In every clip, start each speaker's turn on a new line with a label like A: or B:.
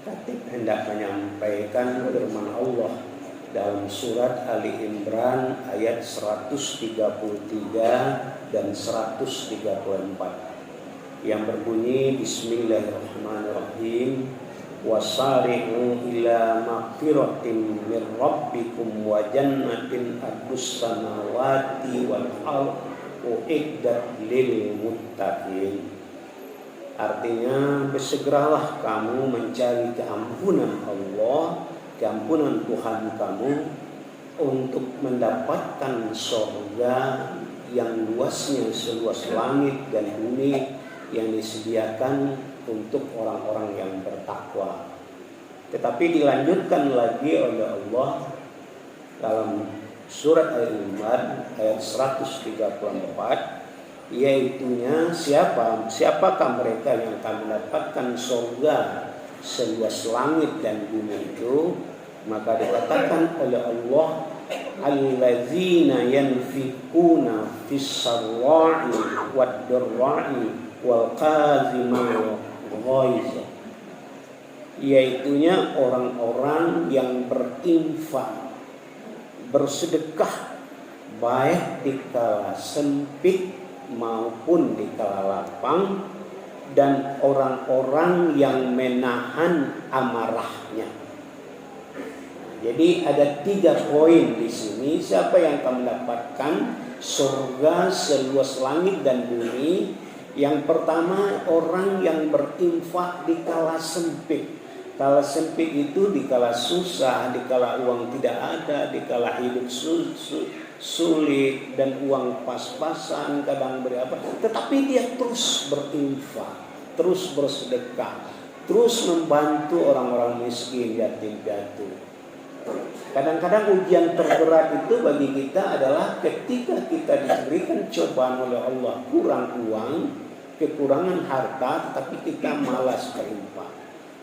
A: Khatib hendak menyampaikan firman Allah dalam surat Ali Imran ayat 133 dan 134 yang berbunyi Bismillahirrahmanirrahim wasari'u ila maghfiratin min rabbikum wa jannatin ardus samawati wal ardh uiddat lil muttaqin. Artinya bersegeralah kamu mencari keampunan Allah, keampunan Tuhan kamu untuk mendapatkan surga yang luasnya seluas langit dan bumi yang disediakan untuk orang-orang yang bertakwa. Tetapi dilanjutkan lagi oleh Allah dalam surat Al-Imran ayat 134, yaitunya siapakah mereka yang akan mendapatkan surga seluas langit dan bumi itu. Maka dikatakan oleh Allah alladzina yanfiquna fis sarra'i wad dharra'i wal qazimil ghaiz, yaitunya orang-orang yang berinfak, bersedekah baik di kala sempit maupun di kala lapang, dan orang-orang yang menahan amarahnya. Jadi ada 3 poin di sini. Siapa yang akan mendapatkan surga seluas langit dan bumi? Yang pertama, orang yang berinfak di kala sempit. Kala sempit itu di kala susah, di kala uang tidak ada, di kala hidup sulit dan uang pas-pasan, kadang berapa, tetapi dia terus berinfak, terus bersedekah, terus membantu orang-orang miskin, yatim piatu. Kadang-kadang ujian terberat itu bagi kita adalah ketika kita diberikan cobaan oleh Allah, kurang uang, kekurangan harta, tetapi kita malas berinfak.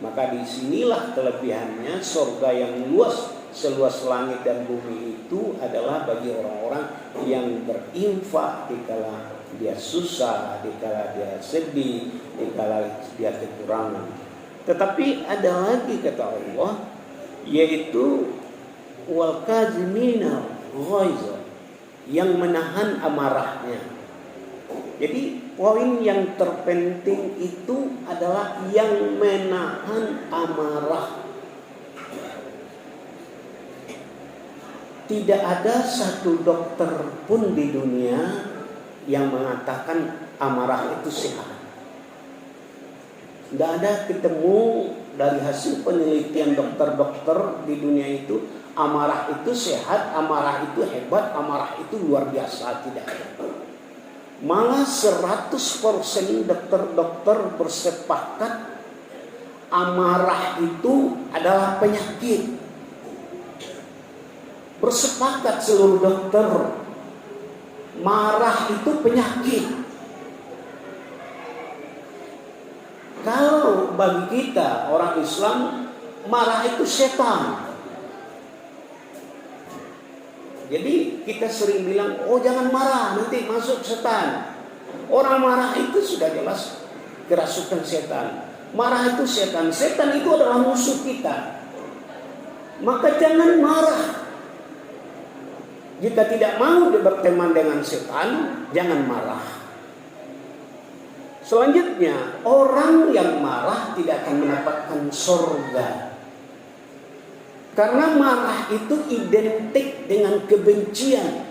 A: Maka disinilah kelebihannya, surga yang luas seluas langit dan bumi itu adalah bagi orang-orang yang berinfak di kala dia susah, di kala dia sedih, di kala dia kekurangan. Tetapi ada lagi kata Allah, yaitu wal kazimina ghaiz, yang menahan amarahnya. Jadi poin yang terpenting itu adalah yang menahan amarah. Tidak ada satu dokter pun di dunia yang mengatakan amarah itu sehat. Tidak ada ketemu dari hasil penelitian dokter-dokter di dunia itu amarah itu sehat, amarah itu hebat, amarah itu luar biasa. Tidak ada. Malah 100% dokter-dokter bersepakat amarah itu adalah penyakit. Bersepakat seluruh dokter, marah itu penyakit. Kalau bagi kita orang Islam, marah itu setan. Jadi kita sering bilang, oh jangan marah, nanti masuk setan. Orang marah itu sudah jelas kerasukan setan. Marah itu setan. Setan itu adalah musuh kita. Maka jangan marah. Jika tidak mau berteman dengan setan, jangan marah. Selanjutnya, orang yang marah tidak akan mendapatkan surga. Karena marah itu identik dengan kebencian.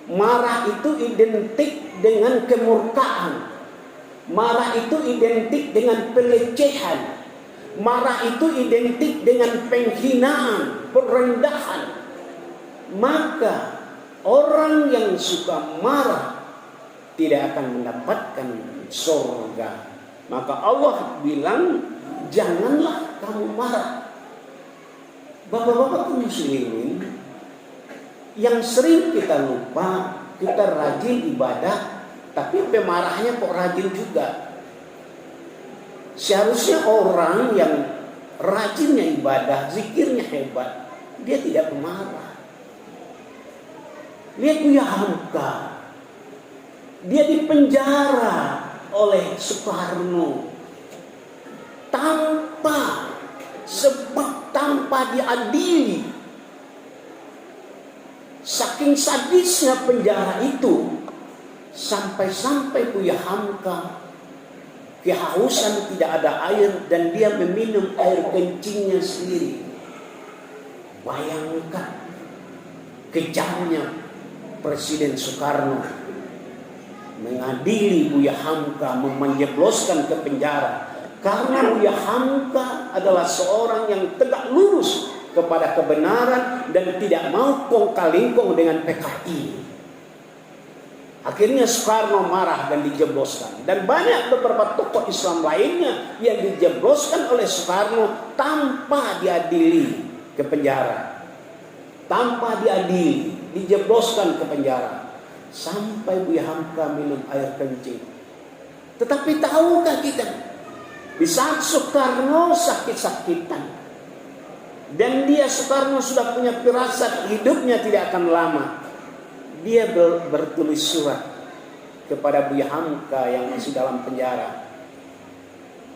A: Marah itu identik dengan kemurkaan. Marah itu identik dengan pelecehan. Marah itu identik dengan penghinaan, perendahan. Maka orang yang suka marah tidak akan mendapatkan surga. Maka Allah bilang, janganlah kamu marah. Bapak-bapak muslimin, yang sering kita lupa, kita rajin ibadah, tapi pemarahnya kok rajin juga. Seharusnya orang yang rajinnya ibadah, zikirnya hebat, dia tidak pemarah. Dia punya hamka. Dia dipenjara oleh Soekarno tanpa Kenapa? Sebab tanpa diadili. Saking sadisnya penjara itu, sampai-sampai Buya Hamka kehausan, tidak ada air, dan dia meminum air kencingnya sendiri. Bayangkan kejamnya Presiden Soekarno mengadili Buya Hamka, menjebloskan ke penjara. Karena Buya Hamka adalah seorang yang tegak lurus kepada kebenaran dan tidak mau kong-kalingkong dengan PKI. Akhirnya Soekarno marah dan dijebloskan. Dan banyak beberapa tokoh Islam lainnya yang dijebloskan oleh Soekarno tanpa diadili ke penjara. Tanpa diadili, dijebloskan ke penjara. Sampai Buya Hamka minum air kencing. Tetapi tahukah kita, di saat Soekarno sakit-sakitan, dan Soekarno sudah punya firasat hidupnya tidak akan lama, dia bertulis surat kepada Buya Hamka yang masih dalam penjara.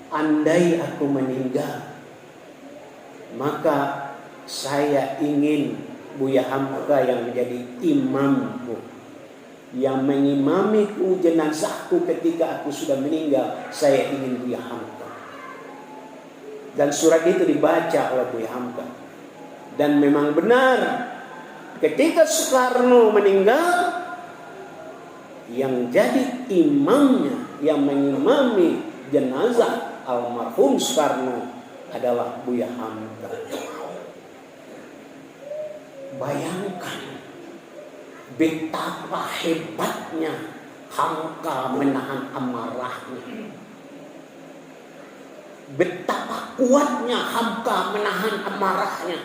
A: Andai aku meninggal, maka saya ingin Buya Hamka yang menjadi imamku, yang mengimamiku jenazahku ketika aku sudah meninggal. Saya ingin Buya Hamka. Dan surat itu dibaca oleh Buya Hamka. Dan memang benar, ketika Soekarno meninggal, yang jadi imamnya, yang mengimami jenazah almarhum Soekarno adalah Buya Hamka. Bayangkan betapa hebatnya Hamka menahan amarahnya. Betapa kuatnya Hamka menahan amarahnya.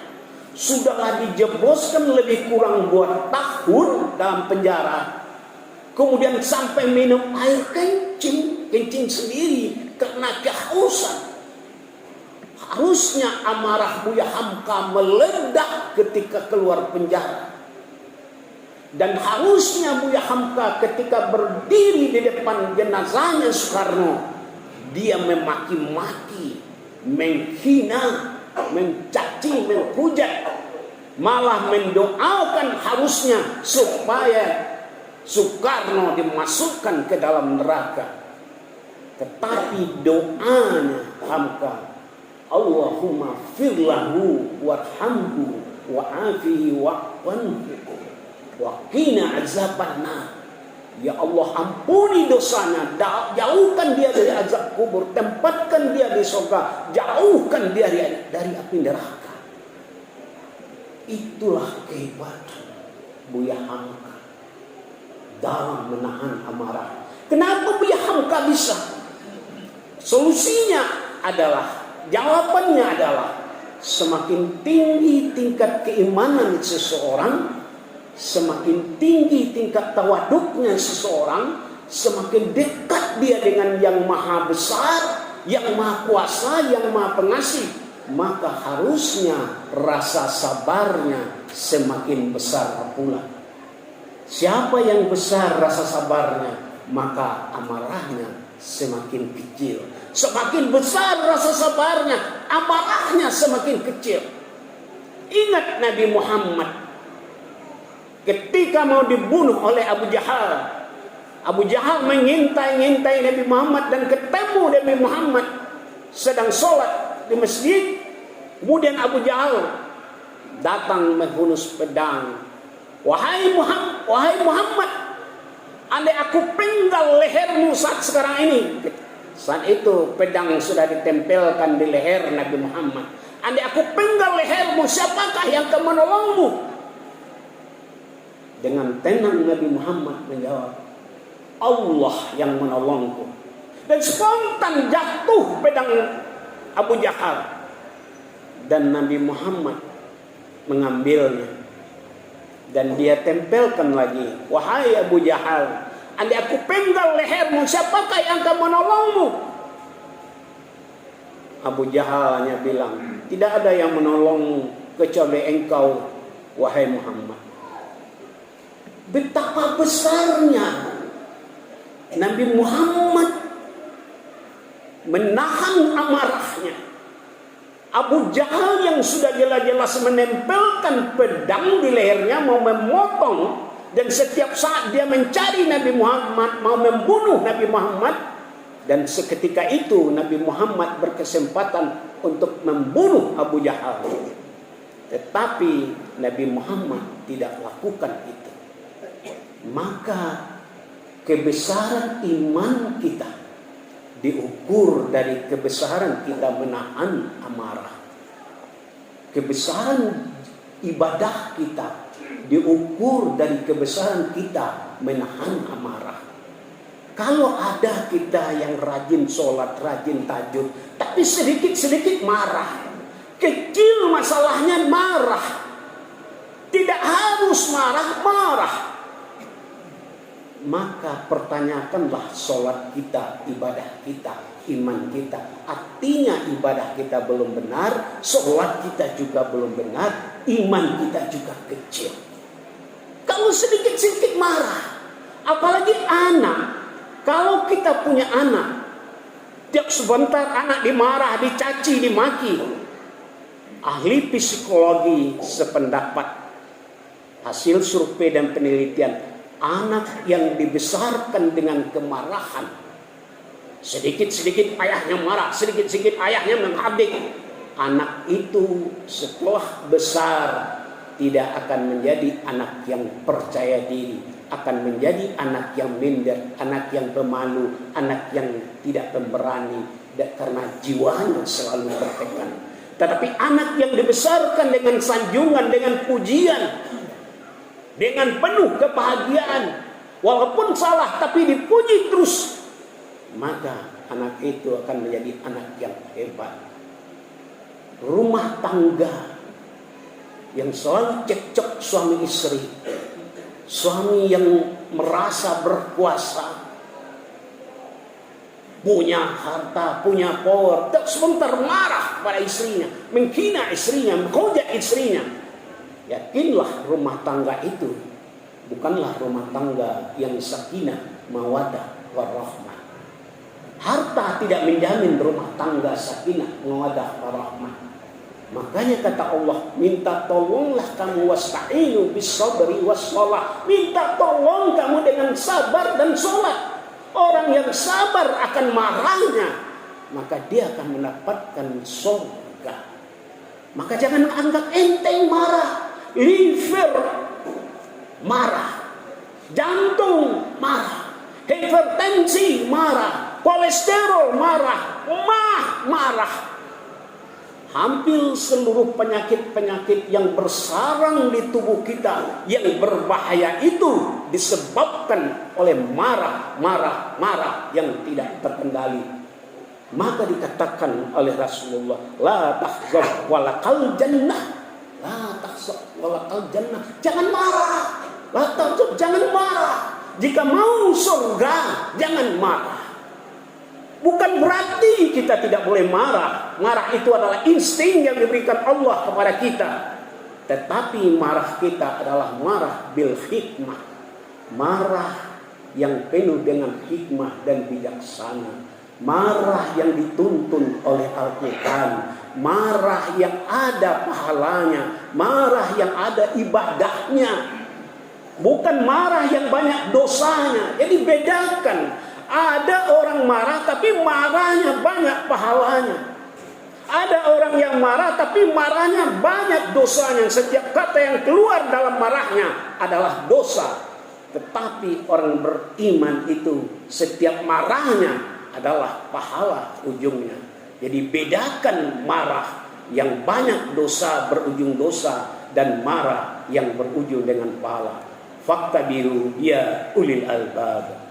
A: Sudahlah dijebloskan lebih kurang 2 tahun dalam penjara. Kemudian sampai minum air kencing sendiri karena kehausan. Harusnya amarah Buya Hamka meledak ketika keluar penjara. Dan harusnya Buya Hamka ketika berdiri di depan jenazahnya Soekarno, dia memaki-maki, menghina, mencaci, menghujat, malah mendoakan harusnya supaya Soekarno dimasukkan ke dalam neraka. Tetapi doanya Hamka, Allahumma firlahu warhamhu wa'afihi wa'fanhu wa qina azabannar. Ya Allah, ampuni dosanya, jauhkan dia dari azab kubur, tempatkan dia di surga, jauhkan dia dari api neraka. Itulah kehebatan Buya Hamka dalam menahan amarah. Kenapa Buya Hamka bisa? Solusinya adalah, jawabannya adalah, semakin tinggi tingkat keimanan seseorang, semakin tinggi tingkat tawaduknya seseorang, semakin dekat dia dengan yang maha besar, yang maha kuasa, yang maha pengasih, maka harusnya rasa sabarnya semakin besar pula. Siapa yang besar rasa sabarnya, maka amarahnya semakin kecil. Semakin besar rasa sabarnya, amarahnya semakin kecil. Ingat Nabi Muhammad ketika mau dibunuh oleh Abu Jahal. Abu Jahal mengintai Nabi Muhammad dan ketemu Nabi Muhammad sedang sholat di masjid. Kemudian Abu Jahal datang menghunus pedang. Wahai Muhammad, andai aku penggal lehermu saat sekarang ini. Saat itu pedang sudah ditempelkan di leher Nabi Muhammad. Andai aku penggal lehermu, siapakah yang akan menolongmu? Dengan tenang Nabi Muhammad menjawab, Allah yang menolongku. Dan spontan jatuh pedang Abu Jahal. Dan Nabi Muhammad mengambilnya. Dan dia tempelkan lagi, wahai Abu Jahal, andai aku penggal lehermu, siapakah yang akan menolongmu? Abu Jahal hanya bilang, tidak ada yang menolongmu kecuali engkau, wahai Muhammad. Betapa besarnya Nabi Muhammad menahan amarahnya, Abu Jahal yang sudah jelas-jelas menempelkan pedang di lehernya mau memotong, dan setiap saat dia mencari Nabi Muhammad, mau membunuh Nabi Muhammad, dan seketika itu Nabi Muhammad berkesempatan untuk membunuh Abu Jahal. Tetapi Nabi Muhammad tidak lakukan itu. Maka kebesaran iman kita diukur dari kebesaran kita menahan amarah. Kebesaran ibadah kita diukur dari kebesaran kita menahan amarah. Kalau ada kita yang rajin sholat, rajin tahajud, tapi sedikit-sedikit marah, kecil masalahnya marah, tidak harus marah, maka pertanyakanlah sholat kita, ibadah kita, iman kita. Artinya ibadah kita belum benar, sholat kita juga belum benar, iman kita juga kecil. Kalau sedikit-sedikit marah, apalagi anak. Kalau kita punya anak, tiap sebentar anak dimarah, dicaci, dimaki. Ahli psikologi sependapat, hasil survei dan penelitian, anak yang dibesarkan dengan kemarahan, sedikit-sedikit ayahnya marah, sedikit-sedikit ayahnya menghabis, anak itu setelah besar tidak akan menjadi anak yang percaya diri, akan menjadi anak yang minder, anak yang pemalu, anak yang tidak pemberani, karena jiwanya selalu tertekan. Tetapi anak yang dibesarkan dengan sanjungan, dengan pujian, dengan penuh kebahagiaan, walaupun salah tapi dipuji terus, maka anak itu akan menjadi anak yang hebat. Rumah tangga yang selalu cekcok suami istri, suami yang merasa berkuasa, punya harta, punya power, tak sebentar marah pada istrinya, menghina istrinya, mengkojek istrinya. Yakinlah rumah tangga itu bukanlah rumah tangga yang sakinah, mawadah, warahmah. Harta tidak menjamin rumah tangga sakinah, mawadah, warahmah. Makanya kata Allah, minta tolonglah kamu wasta'inu bis-sabri was-shalah. Minta tolong kamu dengan sabar dan sholat. Orang yang sabar akan marahnya, maka dia akan mendapatkan surga. Maka jangan anggap enteng marah. Liver marah, jantung marah, hipertensi marah, kolesterol marah, marah. Hampir seluruh penyakit-penyakit yang bersarang di tubuh kita yang berbahaya itu disebabkan oleh marah yang tidak terkendali. Maka dikatakan oleh Rasulullah, la tahzan walakal jannah. La tahzan walakal jannah. Jangan marah. La tahzan, jangan marah. Jika mau surga, jangan marah. Bukan berarti kita tidak boleh marah. Marah itu adalah insting yang diberikan Allah kepada kita. Tetapi marah kita adalah marah bil hikmah. Marah yang penuh dengan hikmah dan bijaksana. Marah yang dituntun oleh Al-Quran. Marah yang ada pahalanya. Marah yang ada ibadahnya. Bukan marah yang banyak dosanya. Jadi bedakan. Ada orang marah tapi marahnya banyak pahalanya. Ada orang yang marah tapi marahnya banyak dosanya. Setiap kata yang keluar dalam marahnya adalah dosa. Tetapi orang beriman itu setiap marahnya adalah pahala ujungnya. Jadi bedakan marah yang banyak dosa berujung dosa dan marah yang berujung dengan pahala. Fakta biru ya ulil albab.